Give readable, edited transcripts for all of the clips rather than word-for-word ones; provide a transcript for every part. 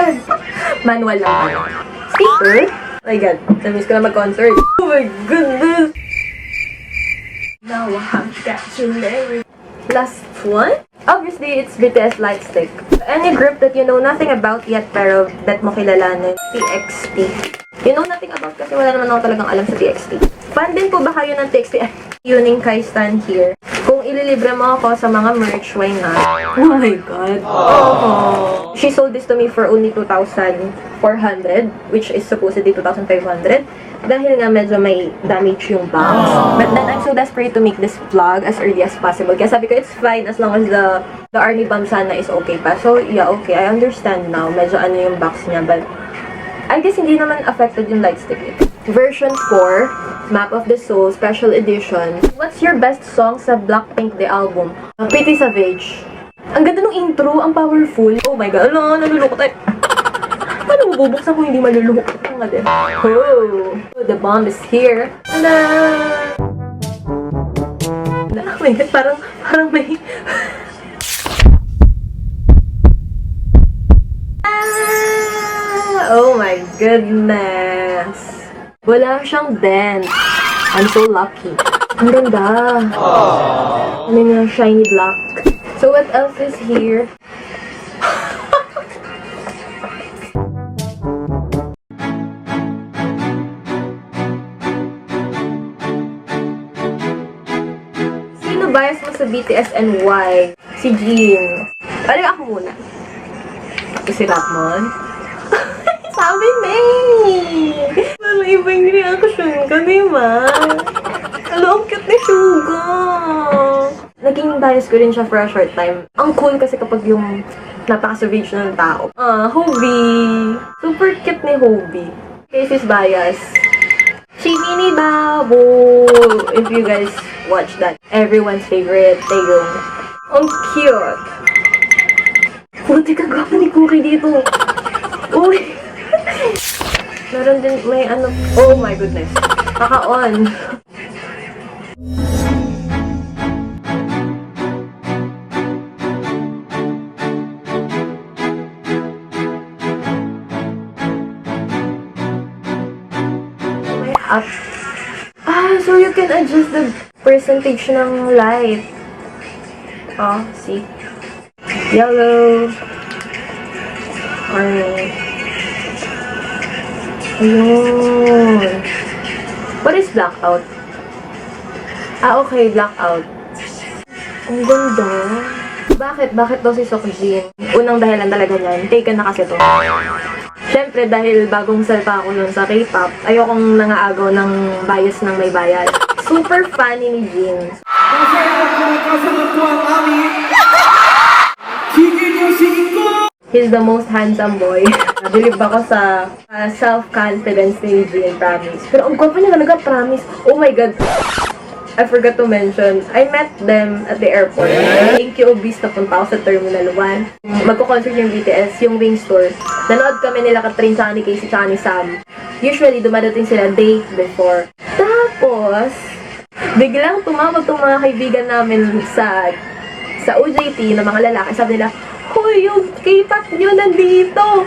God! Manual lang. Speaker? Oh my God. Namiss ko na mag-concert. Oh my goodness! Now I have got you married. Last one? Obviously, it's BTS LIGHTSTICK. Any group that you know nothing about yet pero bet mo kilalanin, TXT. You know nothing about kasi wala naman ako talagang alam sa TXT. Fan din po ba kayo ng TXT? Yuning Kai Stan here. Kung ililibre mo ako sa mga merch, why not? Oh my God. Oh. She sold this to me for only 2,400, which is supposedly 2,500. Dahil nga medyo may damage yung box. But then I'm so desperate to make this vlog as early as possible. Kaya sabi ko, it's fine as long as the army bomb sana is okay pa. So yeah, okay. I understand now. Medyo ano yung box niya. But I guess hindi naman affected yung LIGHTSTICK. Version 4, Map of the Soul, Special Edition. What's your best song sa Blackpink The Album? Pretty Savage. Ang ganda ng intro, ang powerful. Oh my God, ano, nalulukot tayo. Paano mo bubuksan kung hindi malulukot? Ang ganda. Oh, the bomb is here. Tada! Oh my God, parang may... Oh my goodness. Wala siyang dent. I'm so lucky. Ang ganda. Ano yung shiny black. So what else is here? Sino bias mo sa BTS and why? Si Jin. Ano ako muna? Ito si Ramos. Sabi, May! Parang ibang reaction ka, di ba? Hello, ang cute ni Suga! Naging bias ko rin siya for a short time. Ang cool kasi kapag yung napaka-savage ng tao. Hobie! Super cute ni Hobie. Case is bias. Chibi ni Babo! If you guys watch that. Everyone's favorite, Taeyong. Ang cute! Puti ka gwapo ni Cookie dito. Uy! Meron din, may ano, oh my goodness. Kaka-on. May up. So you can adjust the percentage ng light. Oh, see? Yellow. Orange. Ayun. What is blackout? Okay, blackout. Ang ganda. Bakit daw si Seokjin? Unang dahilan talaga niyan, taken na kasi to. Siyempre, dahil bagong salpa ako nun sa K-pop, ayokong nangaagaw ng bias ng may bias. Super funny ni Jin. He's the most handsome boy. Nabilib ako sa self-confidence ni Jin, promise. Pero ang gwapo niya talaga, promise. Oh my God. I forgot to mention, I met them at the airport. Thank you, Obis, napunta ako sa Terminal 1. Magko-concert yung BTS, yung Wings Tour. Nanood kami nila Katrin, tsaka ni Casey, tsaka ni Sam. Usually, dumadating sila day before. Tapos, biglang tumawag tong mga kaibigan namin sa OJT na mga lalaki. Sabi nila, hoy, yung K-pop nyo nandito!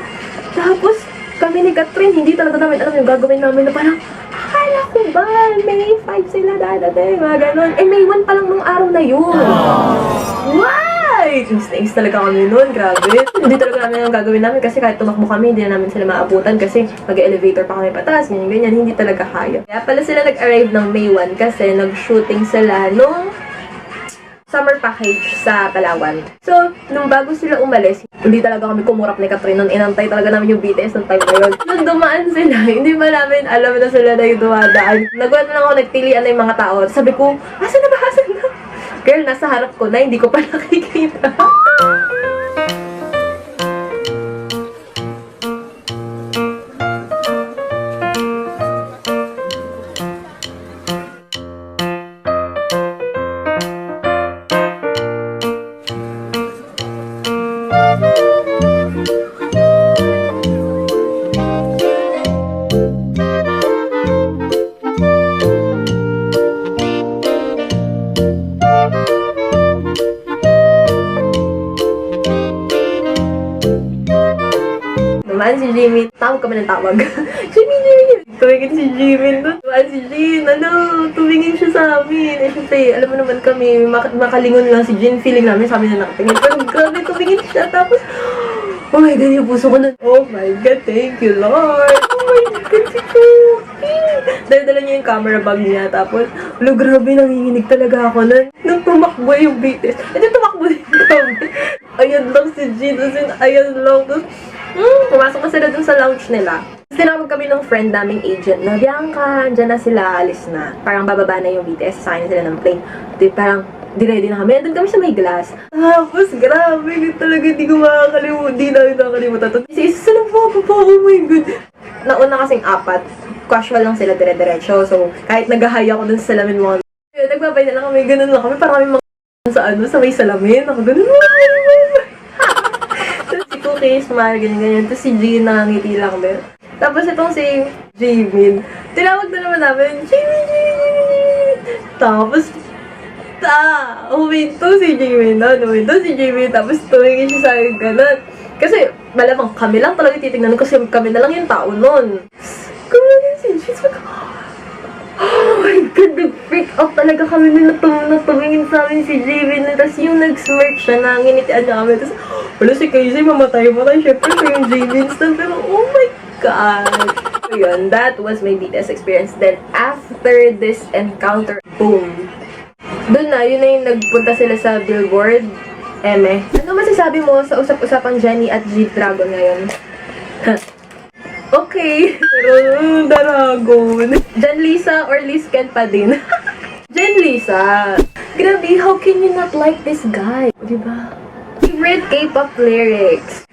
Tapos, kami ni Katrin, hindi talaga namin alam yung gagawin namin na parang, akala ko ba, May 5 sila dadating, mga ganon. May 1 pa lang nung araw na yun. Why? Insta talaga kami nun, grabe. Hindi talaga namin ang gagawin namin kasi kahit tumakbo kami, hindi na namin sila maabutan kasi mag-elevator pa kami patas, ganyan, hindi talaga kaya. Kaya pala sila nag-arrive ng May 1 kasi nag-shooting sila nung summer package sa Palawan. So, nung bago sila umalis, hindi talaga kami kumurap ni Katrin nun. Inantay talaga namin yung BTS ng time na yun. Nung dumaan sila, hindi ba namin alam na sila na yung dumadaan. Nagulat na lang ako, nagtilian na yung mga tao. Sabi ko, asan na ba? Girl, nasa harap ko na, hindi ko pa nakikita. Dumaan si Jimin. Tawag kami ng tawag. Jimin! Tumingin si Jimin doon. Dumaan si Jin. Tumingin siya sa amin. Eh, syempre, alam mo naman kami, makalingon lang si Jin. Feeling namin sa amin na nakatingin. Pero grabe, tumingin siya. Tapos, oh my God, yung puso ko na. Oh my God, thank you, Lord. Oh my God, si Cookie. Dala niya yung camera bag niya. Tapos, grabe, nanginginig talaga ako nun. Nung tumakbo yung BTS. Hindi tumakbo din kami. Ayan lang si Jin. Ayan lang. Tapos, pumasok na sila dun sa lounge nila. Tinawag kami ng friend naming agent na, Bianca, dyan na sila, alis na. Parang bababa na yung BTS, sasakay na sila ng plane. Parang, di-ready na kami. Doon kami sa may glass. Tapos, grabe, talaga di ko makakalimutan. Di namin nakakalimutan. Isa-isa lang po, oh my God. Nauna kasing apat. Casual lang sila, dire-diretso. So, kahit nag-high ako dun sa salamin mo, nagbabay na lang kami, ganun lang kami. Parang kami mga sa may salamin. Ako ganun. Tapos si Cookie, smile, ganyan. Tapos si Jean, nakangiti lang din. Tapos itong si Jimin, tinawag na naman namin, Jimin! Tapos, huminto si Jimin, tapos tumingin siya sa akin ganun. Kasi, malamang kami lang talaga titignan kasi kami na lang yung tao nun. Kumagin si Jimin, oh my God, nag-freak out talaga kami na tumingin sa amin si Jimin. Tapos yung nag-smirk siya, nanginitian niya kami. Tapos, wala si Casey, mamatay. Siyempre siya yung Jimin stand, pero oh my God. So yun, that was my BTS experience. Then, after this encounter, boom. Doon na, yun na yung nagpunta sila sa Billboard. Ano masasabi mo sa usap-usapang Jennie at G-Dragon ngayon? Okay. Pero, Dragon. Jan Lisa or Liz Ken pa din. Jen Lisa. Grabe, how can you not like this guy? Diba? Favorite K-pop lyrics.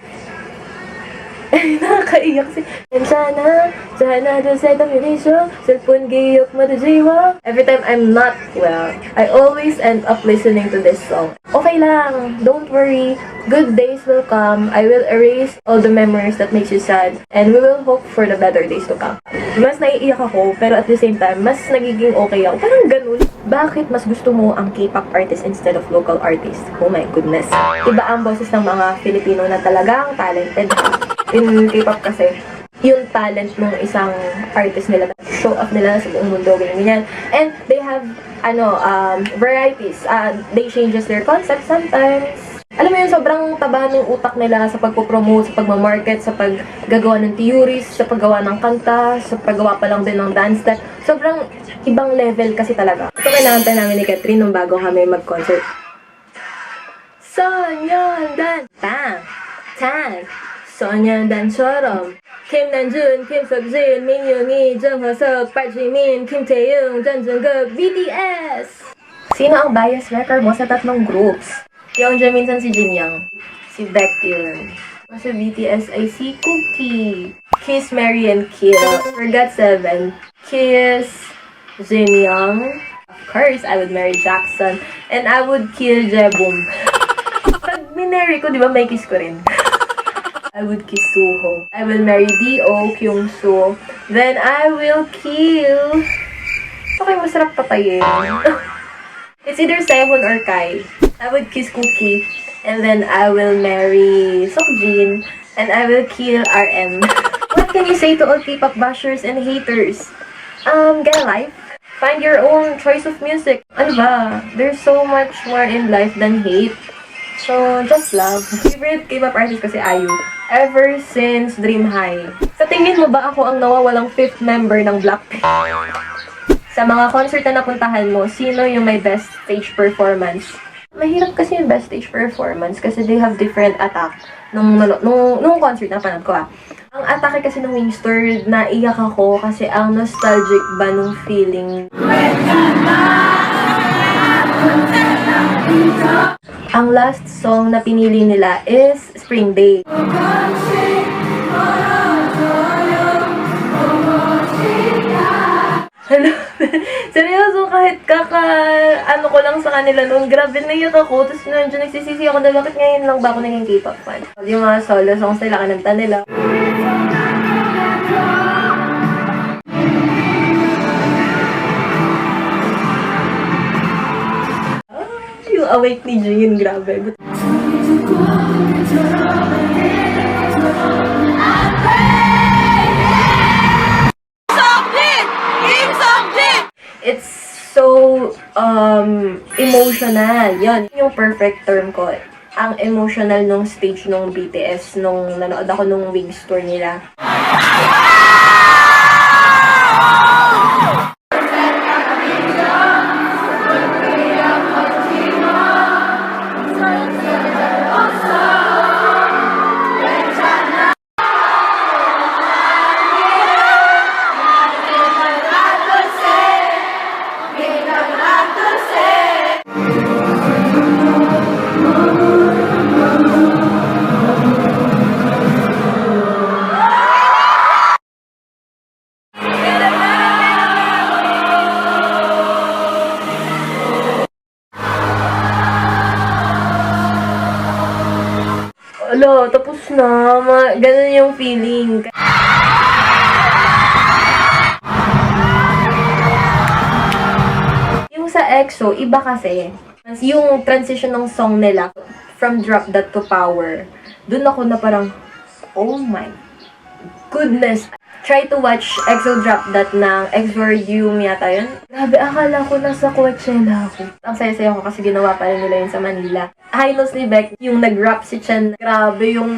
Nakakaiyak si sana dun sa domination cellphone giyok madajiwa. Every time I'm not well, I always end up listening to this song. Okay lang, don't worry, good days will come. I will erase all the memories that makes you sad, and we will hope for the better days to come. Mas naiiyak ako, pero at the same time, mas nagiging okay ako. Parang ganun. Bakit mas gusto mo ang K-pop artist instead of local artist? Oh my goodness. Iba ang boses ng mga Filipino na talagang talented. In K-pop kasi, yung talent ng isang artist nila, show off nila sa buong mundo, ganyan. And they have, varieties. They changes their concept sometimes. Alam mo yun, sobrang taba ng utak nila sa pagpopromote, sa pagmamarket, sa paggagawa ng theories, sa paggawa ng kanta, sa paggawa pa lang din ng dance step. Sobrang ibang level kasi talaga. Ito kinakanta namin ni Catherine nung bago kami mag-concert. Sonyeondan, bang, tan. 소년단처럼 김난준, 김석진, 민용이, 정화석, 박지민, 김태yung, 전중국, BTS! Sino ang bias wrecker mo sa tatlong groups? Yung dyan minsan si Jin Young, si Baekhyun. Sa BTS ay si Cookie, Kiss, Marry, and Kill. For GOT7, Kiss, Jin Young. Of course, I would marry Jackson. And I would kill Jebum. Pag minary ko, di ba may kiss ko rin? I would kiss Suho. I will marry D.O. Kyung-soo. Then I will kill... Okay, masarap patayin. It's either Sehun or Kai. I would kiss Cookie. And then I will marry Seokjin. And I will kill RM. What can you say to all K-pop bashers and haters? Get a life. Find your own choice of music. Ano ba? There's so much more in life than hate. So, just love. Favorite K-pop artist kasi IU. Ever since Dream High. Sa tingin mo ba ako ang nawawalang 5th member ng Blackpink? Sa mga concert na napuntahan mo, sino yung may best stage performance? Mahirap kasi yung best stage performance kasi they have different attack. Nung concert na panood ko Ang atake kasi ng Wingstore, naiyak ako kasi ang nostalgic ba nung feeling. Ang last song na pinili nila is Spring Day. Seryoso, kahit ano ko lang sa kanila noon, grabe naiyak ako. Tapos nandiyan nagsisisi ako na bakit ngayon lang ba ako naging K-pop fan. Yung mga solo songs nila, kananta nila. Yung awake ni Jin, grabe. emotional. Yun, yung perfect term ko. Ang emotional nung stage nung BTS, nung nanood ako nung Wings tour nila. Alo, tapos na. Ganun yung feeling. Yung sa EXO, iba kasi. Yung transition ng song nila, from Drop That to Power, dun ako na parang, oh my goodness. Try to watch EXO Drop That ng Exordium yata yun. Grabe, akala ko nasa Coachella ako. Ang saya-saya ko kasi ginawa pa rin nila yun sa Manila. High notes ni Beck, yung nag-rap si Chen. Grabe yung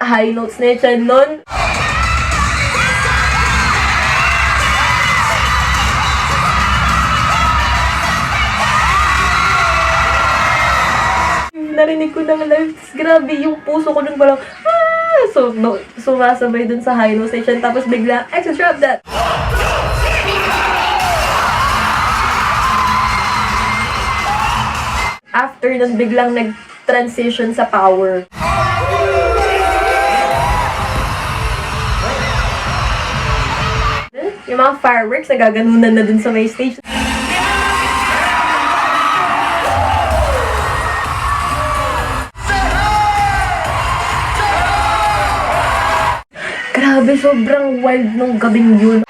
high notes ni Chen nun. Narinig ko ng live. Grabe, yung puso ko nun parang, so, no, sumasabay dun sa high notes ni Chen. Tapos bigla, EXO Drop That! After nun, biglang nag-transition sa power. Yung mga fireworks, nagaganunan na dun sa may stage. Grabe, sobrang wild nung gabing yun.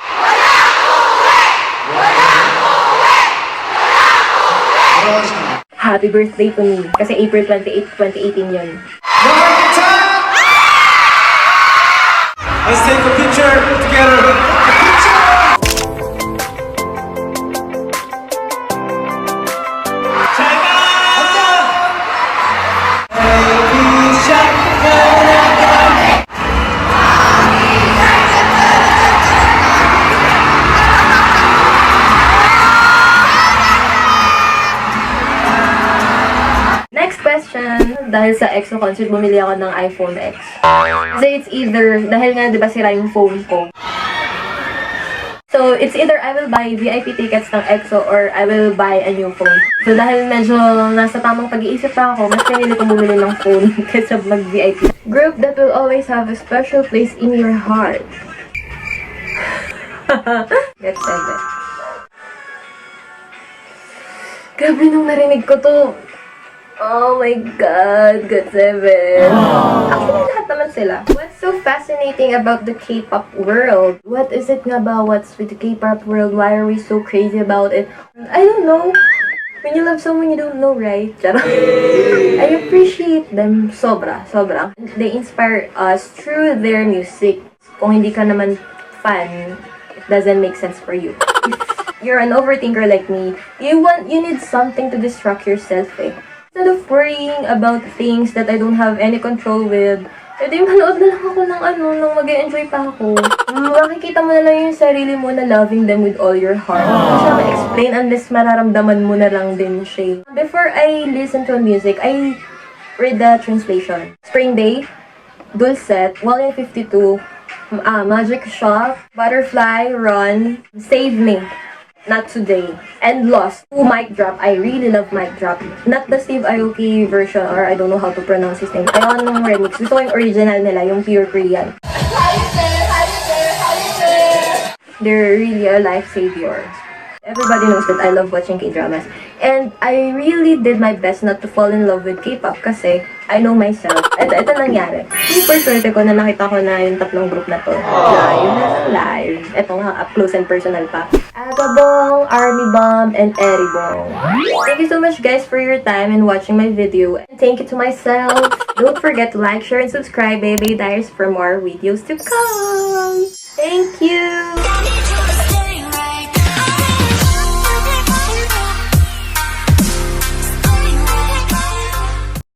Happy birthday to me. Kasi April 28, 2018 yun. Let's take a picture together. Dahil sa EXO concert, bumili ako ng iPhone X. Kasi it's either, dahil nga diba sira yung phone ko. So, it's either I will buy VIP tickets ng EXO or I will buy a new phone. So, dahil medyo nasa tamang pag-iisip pa ako, mas pinili ko bumili ng phone kaysa mag-VIP. Group that will always have a special place in your heart. Get 7. Grabe nung narinig ko to. Oh my God, God 7. Actually, lahat naman sila. What's so fascinating about the K-pop world? What is it nga ba? What's with the K-pop world? Why are we so crazy about it? I don't know. When you love someone, you don't know, right? I appreciate them. Sobra, sobra. They inspire us through their music. Kung hindi ka naman fan, it doesn't make sense for you. If you're an overthinker like me, you need something to distract yourself eh. Instead of worrying about things that I don't have any control with, edi manood na lang ako ng nung mag-enjoy pa ako. Makikita mo na lang yung sarili mo na loving them with all your heart. Hindi siya ma-explain unless mararamdaman mo na lang din siya. Before I listen to music, I read the translation. Spring Day, Dulcet, Volume 52, Magic Shop, Butterfly, Run, Save Me. Not Today, and Lost. Mic Drop. I really love Mic Drop. Not the Steve Aoki version, or I don't know how to pronounce his name. Ayaw ng remix. Gusto ko yung original nila, yung pure Korean. They're really a life savior. Everybody knows that I love watching K-dramas. And I really did my best not to fall in love with K-pop kasi I know myself. Ito nangyari. Super swerte ko na nakita ko na yung tatlong group na to. Live. Ito nga, up close and personal pa. Agabong, Army Bomb, and Eribong. Thank you so much guys for your time and watching my video. And thank you to myself. Don't forget to like, share, and subscribe, Baby Diaries, for more videos to come.